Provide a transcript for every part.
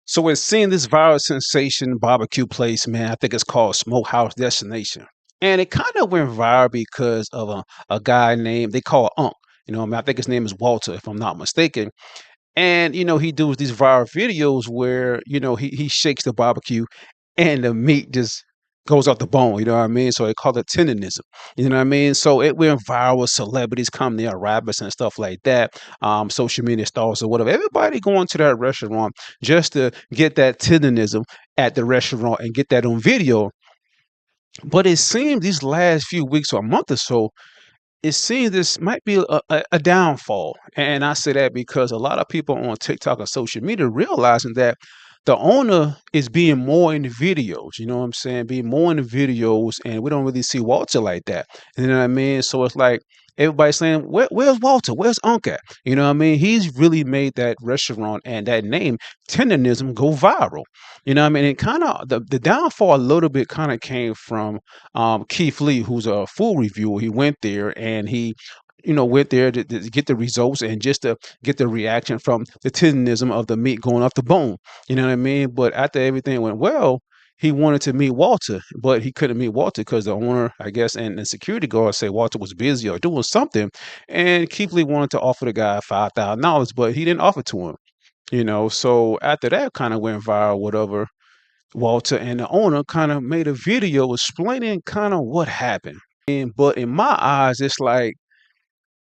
So we're seeing this viral sensation barbecue place, man. I think it's called Smokehouse Destination. And it kind of went viral because of a guy named, they call Unc. I mean, I think his name is Walter, if I'm not mistaken. And, he does these viral videos where, he shakes the barbecue and the meat just goes off the bone. You know what I mean? So they call it tendernism. You know what I mean? So it went viral. Celebrities come there, rappers and stuff like that. Social media stars or whatever. Everybody going to that restaurant just to get that tendernism at the restaurant and get that on video. But it seems these last few weeks or a month or so, it seems this might be a downfall. And I say that because a lot of people on TikTok and social media realizing that the owner is being more in the videos, you know what I'm saying? Being more in the videos, and we don't really see Walter like that. You know what I mean? So it's like everybody's saying, where's Walter? Where's Unc at? You know what I mean? He's really made that restaurant and that name, Tendernism, go viral. You know what I mean? And kind of the downfall a little bit kind of came from Keith Lee, who's a food reviewer. He went there and he went there to get the results and just to get the reaction from the tenderism of the meat going off the bone. You know what I mean? But after everything went well, he wanted to meet Walter, but he couldn't meet Walter because the owner, I guess, and the security guard say Walter was busy or doing something. And Keith Lee wanted to offer the guy $5,000, but he didn't offer to him. So after that kind of went viral, whatever, Walter and the owner kind of made a video explaining kind of what happened. But in my eyes, it's like,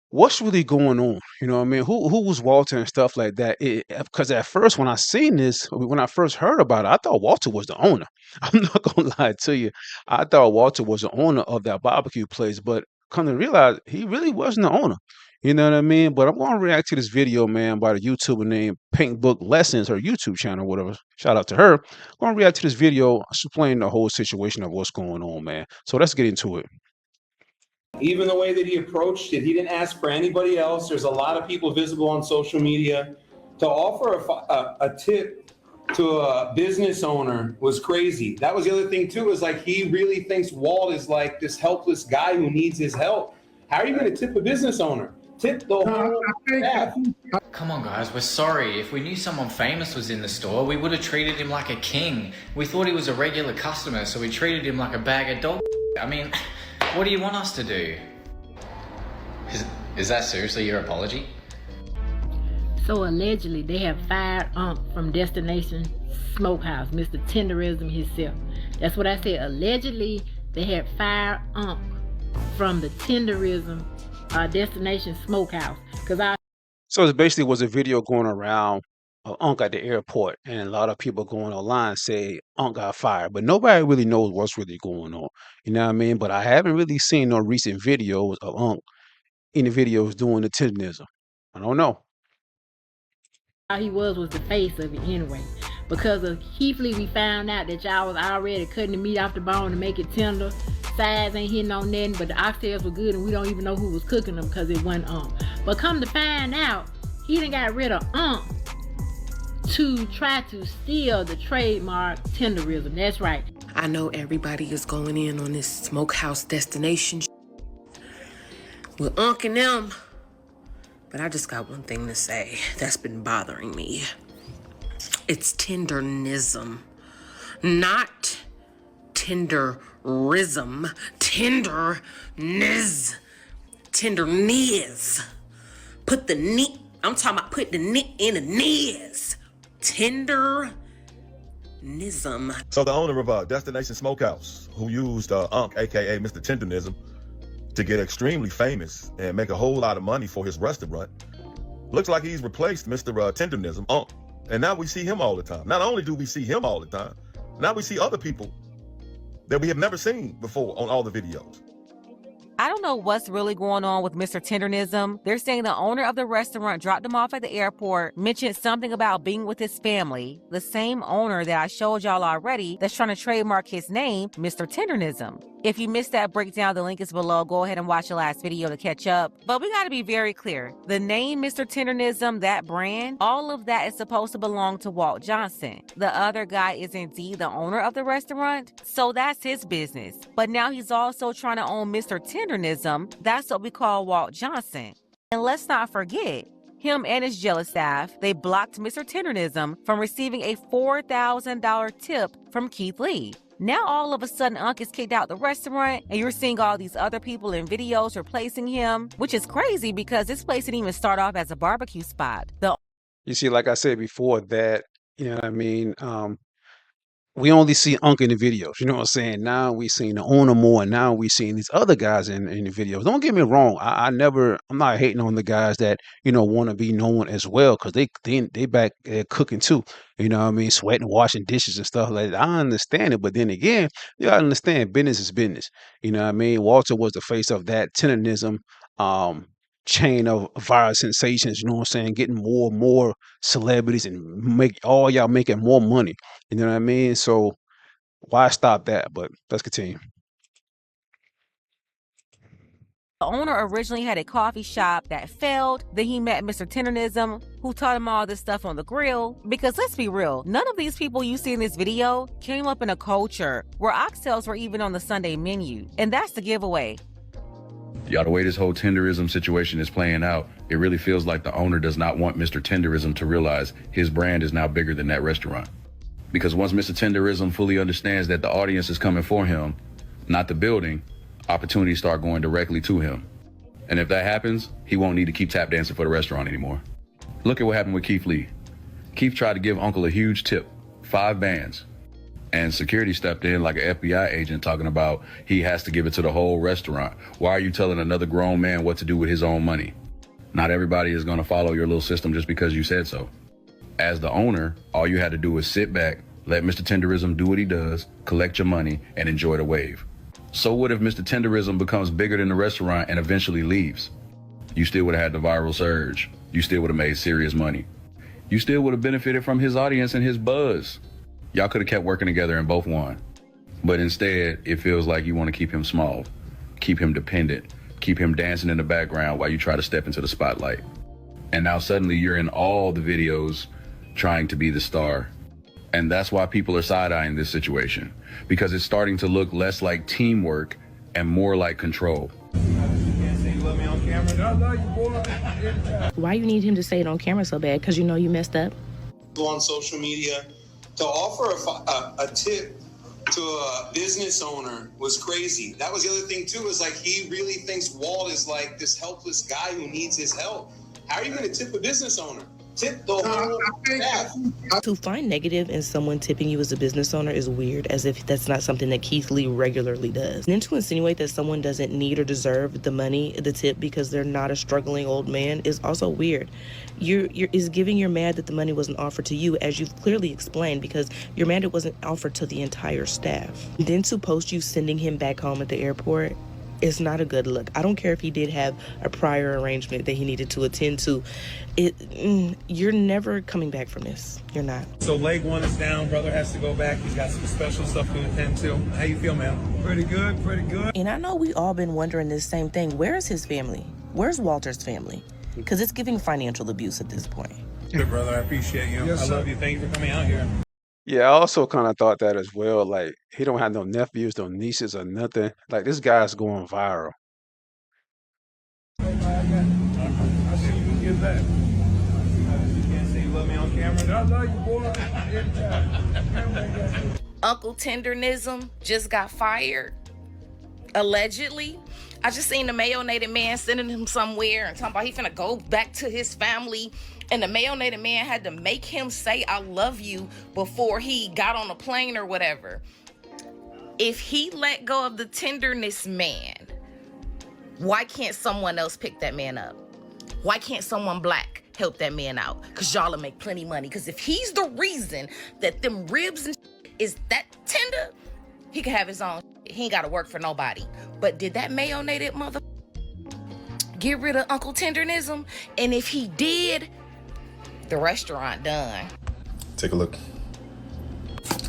what's really going on? You know what I mean? Who was Walter and stuff like that? Because at first, when I seen this, when I first heard about it, I thought Walter was the owner. I'm not gonna lie to you. I thought Walter was the owner of that barbecue place, but come to realize he really wasn't the owner. You know what I mean? But I'm gonna react to this video, man, by the YouTuber named Pink Book Lessons, her YouTube channel, whatever. Shout out to her. I'm gonna react to this video explaining the whole situation of what's going on, man. So let's get into it. Even the way that he approached it, he didn't ask for anybody else. There's a lot of people visible on social media. To offer a tip to a business owner was crazy. That was the other thing too, is like he really thinks Walt is like this helpless guy who needs his help. How are you going to tip a business owner? Tip the whole staff. Come on, guys, we're sorry. If we knew someone famous was in the store, we would have treated him like a king. We thought he was a regular customer, so we treated him like a bag of dog. I mean, what do you want us to do? Is that seriously your apology? So allegedly, they have fired Unc from Destination Smokehouse, Mr. Tenderism himself. That's what I said. Allegedly, they had fired Unc from the Tenderism Destination Smokehouse. So it basically was a video going around of Unc at the airport, and a lot of people going online say Unc got fired, but nobody really knows what's really going on. You know what I mean? But I haven't really seen no recent videos of Unc in the videos doing the tenderism. I don't know. All he was the face of it anyway. Because of Keith Lee, we found out that y'all was already cutting the meat off the bone to make it tender. Sides ain't hitting on nothing, but the oxtails were good, and we don't even know who was cooking them because it wasn't Unc. But come to find out, he done got rid of Unc to try to steal the trademark tenderism. That's right. I know everybody is going in on this Smokehouse Destination with Unc and them, but I just got one thing to say that's been bothering me. It's tendernism, not tenderism. Tenderniz. Put the ni. I'm talking about put the ni in the niz. Tendernism. So the owner of Destination Smokehouse, who used Unc, aka Mr. Tendernism, to get extremely famous and make a whole lot of money for his restaurant, looks like he's replaced Mr. Tendernism, Unc. And now we see him all the time. Not only do we see him all the time, now we see other people that we have never seen before on all the videos. I don't know what's really going on with Mr. Tendernism. They're saying the owner of the restaurant dropped him off at the airport, mentioned something about being with his family. The same owner that I showed y'all already that's trying to trademark his name, Mr. Tendernism. If you missed that breakdown, the link is below. Go ahead and watch the last video to catch up. But we got to be very clear. The name Mr. Tendernism, that brand, all of that is supposed to belong to Walt Johnson. The other guy is indeed the owner of the restaurant, so that's his business. But now he's also trying to own Mr. Tendernism. That's what we call Walt Johnson. And let's not forget, him and his jealous staff, they blocked Mr. Tendernism from receiving a $4,000 tip from Keith Lee. Now all of a sudden Unc is kicked out the restaurant and you're seeing all these other people in videos replacing him, which is crazy because this place didn't even start off as a barbecue spot. You see, like I said before, that, you know what I mean? We only see Unc in the videos, you know what I'm saying? Now we seen the owner more, and now we seeing these other guys in the videos. Don't get me wrong, I'm not hating on the guys that, you know, want to be known as well, because they back there cooking too, you know what I mean, sweating, washing dishes and stuff like that. I understand it, but then again, you gotta understand business is business. You know what I mean? Walter was the face of that tenderism chain of viral sensations, you know what I'm saying, getting more and more celebrities and make all y'all making more money. You know what I mean? So why stop that? But let's continue. The owner originally had a coffee shop that failed. Then he met Mr. Tendernism, who taught him all this stuff on the grill. Because let's be real, none of these people you see in this video came up in a culture where oxtails were even on the Sunday menu. And that's the giveaway. Y'all, the way this whole tenderism situation is playing out, it really feels like the owner does not want Mr. Tenderism to realize his brand is now bigger than that restaurant. Because once Mr. Tenderism fully understands that the audience is coming for him, not the building, opportunities start going directly to him. And if that happens, he won't need to keep tap dancing for the restaurant anymore. Look at what happened with Keith Lee. Keith tried to give Uncle a huge tip, 5 bands. And security stepped in like an FBI agent talking about he has to give it to the whole restaurant. Why are you telling another grown man what to do with his own money? Not everybody is going to follow your little system just because you said so. As the owner, all you had to do was sit back, let Mr. Tenderism do what he does, collect your money, and enjoy the wave. So what if Mr. Tenderism becomes bigger than the restaurant and eventually leaves? You still would have had the viral surge. You still would have made serious money. You still would have benefited from his audience and his buzz. Y'all could have kept working together and both won. But instead, it feels like you want to keep him small, keep him dependent, keep him dancing in the background while you try to step into the spotlight. And now suddenly you're in all the videos trying to be the star. And that's why people are side-eyeing this situation, because it's starting to look less like teamwork and more like control. Why you need him to say it on camera so bad? Because you know you messed up? On social media, to offer a tip to a business owner was crazy. That was the other thing too, is like he really thinks Walt is like this helpless guy who needs his help. How are you going to tip a business owner? Tip the whole staff. To find negative in someone tipping you as a business owner is weird, as if that's not something that Keith Lee regularly does. And then to insinuate that someone doesn't need or deserve the tip because they're not a struggling old man is also weird. Is giving you're mad that the money wasn't offered to you, as you've clearly explained, because you're mad it wasn't offered to the entire staff. Then to post you sending him back home at the airport, it's not a good look. I don't care if he did have a prior arrangement that he needed to attend to. You're never coming back from this. You're not. So leg 1 is down. Brother has to go back. He's got some special stuff to attend to. How you feel, man? Pretty good, pretty good. And I know we all been wondering this same thing. Where is his family? Where's Walter's family? Because it's giving financial abuse at this point. Good, brother. I appreciate you. Yes, I love you. Thank you for coming out here. Yeah, I also kind of thought that as well. Like, he don't have no nephews, no nieces, or nothing. Like, this guy's going viral. I see you can get that. You can't say you love me on camera. I love you, boy. Uncle Tendernism just got fired, allegedly. I just seen the mayonnaise man sending him somewhere and talking about he finna go back to his family. And the mayonnaise man had to make him say, I love you before he got on a plane or whatever. If he let go of the tenderness man, why can't someone else pick that man up? Why can't someone black help that man out? Because y'all will make plenty money. Because if he's the reason that them ribs and is that tender, he could have his own. He ain't got to work for nobody. But did that mayonnaise mother get rid of Uncle Tendernism? And if he did, the restaurant done. Take a look.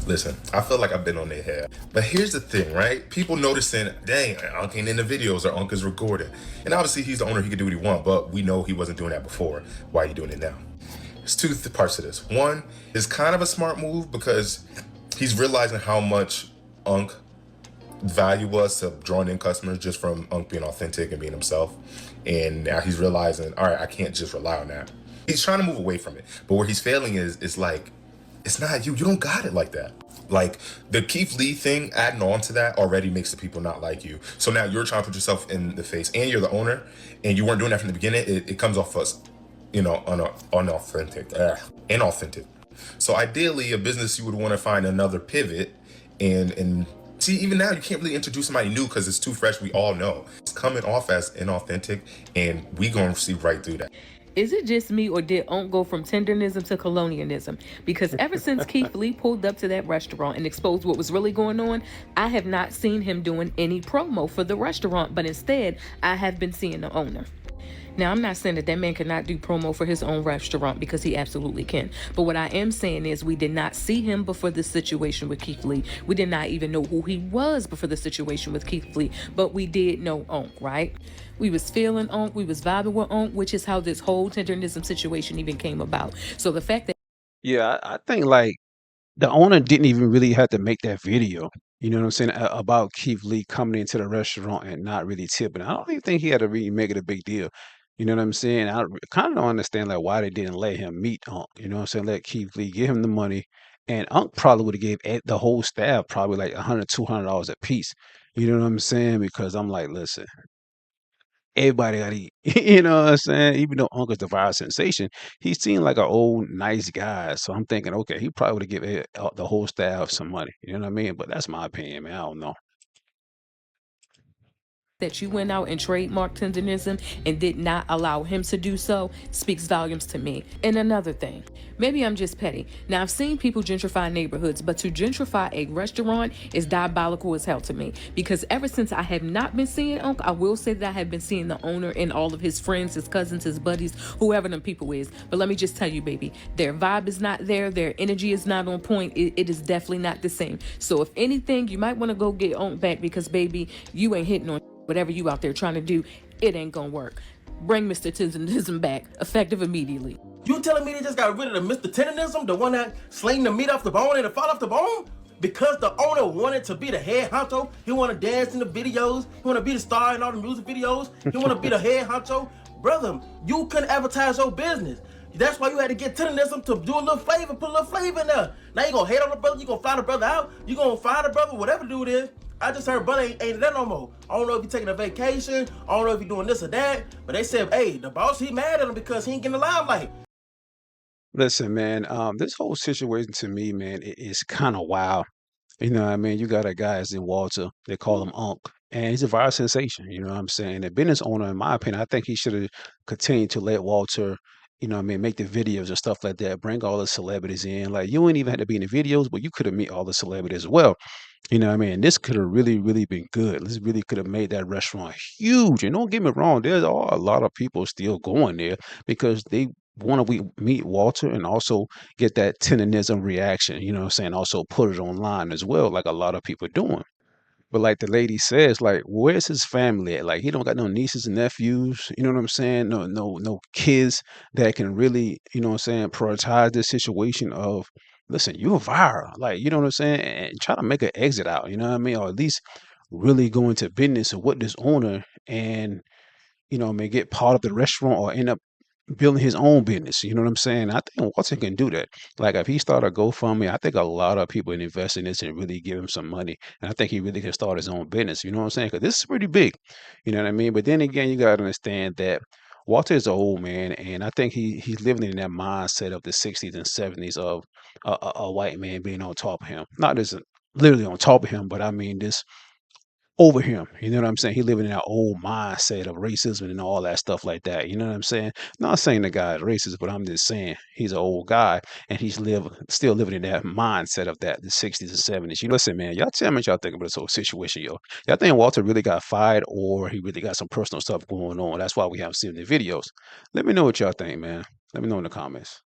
Listen, I feel like I've been on their head. But here's the thing, right? People noticing, dang, Unc ain't in the videos or Unc is recording. And obviously he's the owner, he can do what he wants, but we know he wasn't doing that before. Why are you doing it now? There's two parts to this. One is kind of a smart move because he's realizing how much Unc value was to drawing in customers just from Unc being authentic and being himself. And now he's realizing, all right, I can't just rely on that. He's trying to move away from it. But where he's failing is like, it's not you. You don't got it like that. Like the Keith Lee thing, adding on to that already makes the people not like you. So now you're trying to put yourself in the face, and you're the owner, and you weren't doing that from the beginning. It comes off as, inauthentic. So ideally, a business, you would want to find another pivot, and see, even now you can't really introduce somebody new because it's too fresh. We all know it's coming off as inauthentic, and we gonna see right through that. Is it just me, or did Unc go from tendernism to colonialism? Because ever since Keith Lee pulled up to that restaurant and exposed what was really going on, I have not seen him doing any promo for the restaurant, but instead, I have been seeing the owner. Now, I'm not saying that that man cannot do promo for his own restaurant, because he absolutely can. But what I am saying is we did not see him before this situation with Keith Lee. We did not even know who he was before the situation with Keith Lee. But we did know Unc, right? We was feeling Unc. We was vibing with Unc, which is how this whole tendernism situation even came about. So the fact that Yeah, I think like the owner didn't even really have to make that video. You know what I'm saying? About Keith Lee coming into the restaurant and not really tipping. I don't even think he had to really make it a big deal. You know what I'm saying? I kind of don't understand like why they didn't let him meet Unc. You know what I'm saying? Let Keith Lee give him the money, and Unc probably would have gave the whole staff probably like $100, $200 a piece. You know what I'm saying? Because I'm like, listen, everybody got to eat. You know what I'm saying? Even though Uncle's the viral sensation, he seemed like an old nice guy. So I'm thinking, okay, he probably would have given the whole staff some money. You know what I mean? But that's my opinion, man. I don't know. you went out and trademarked tendernism and did not allow him to do so speaks volumes to me. And another thing, maybe I'm just petty. Now, I've seen people gentrify neighborhoods, but to gentrify a restaurant is diabolical as hell to me. Because ever since I have not been seeing Unc, I will say that I have been seeing the owner and all of his friends, his cousins, his buddies, whoever them people is. But let me just tell you, baby, their vibe is not there. Their energy is not on point. It is definitely not the same. So if anything, you might want to go get Unc back, because, baby, you ain't hitting on whatever you out there trying to do. It ain't gonna work. Bring Mr. Tendernism back, effective immediately. You telling me they just got rid of the Mr. Tendernism, the one that sling the meat off the bone and it fall off the bone? Because the owner wanted to be the head honcho? He want to dance in the videos? He want to be the star in all the music videos? He want to be the head honcho? Brother, you couldn't advertise your business. That's why you had to get Tendernism to do a little flavor, put a little flavor in there. Now you gonna hate on the brother, you gonna fly the brother out, you gonna fire the brother, whatever dude is. I just heard brother ain't there no more. I don't know if he taking a vacation, I don't know if he doing this or that, but they said, hey, the boss, he mad at him because he ain't getting the limelight. Listen, man, this whole situation to me, man, is kind of wild. You know what I mean? You got a guy as in Walter, they call him Unc, and he's a viral sensation. You know what I'm saying? The business owner, in my opinion, I think he should have continued to let Walter, you know what I mean, make the videos and stuff like that, bring all the celebrities in. Like, you ain't even had to be in the videos, but you could have met all the celebrities as well. You know what I mean? This could have really, really been good. This really could have made that restaurant huge. And don't get me wrong, there's a lot of people still going there because they want to meet Walter and also get that tenderism reaction. You know what I'm saying? Also put it online as well, like a lot of people doing. But like the lady says, like, where's his family at? Like, he don't got no nieces and nephews. You know what I'm saying? No kids that can really, you know what I'm saying, prioritize this situation of, listen, you're viral. Like, you know what I'm saying? And try to make an exit out, you know what I mean? Or at least really go into business and what this owner and, you know, may get part of the restaurant or end up building his own business. You know what I'm saying? I think Watson can do that. Like if he started a GoFundMe, I think a lot of people would invest in this and really give him some money. And I think he really can start his own business. You know what I'm saying? Because this is pretty big. You know what I mean? But then again, you got to understand that Walter is an old man, and I think he's living in that mindset of the 60s and 70s of a white man being on top of him. Not just literally on top of him, but I mean this over him. You know what I'm saying? He living in that old mindset of racism and all that stuff like that. You know what I'm saying? Not saying the guy is racist, but I'm just saying he's an old guy and still living in that mindset of the 60s and 70s. You listen, man, y'all tell me what y'all think about this whole situation, yo. Y'all think Walter really got fired or he really got some personal stuff going on? That's why we haven't seen the videos. Let me know what y'all think, man. Let me know in the comments.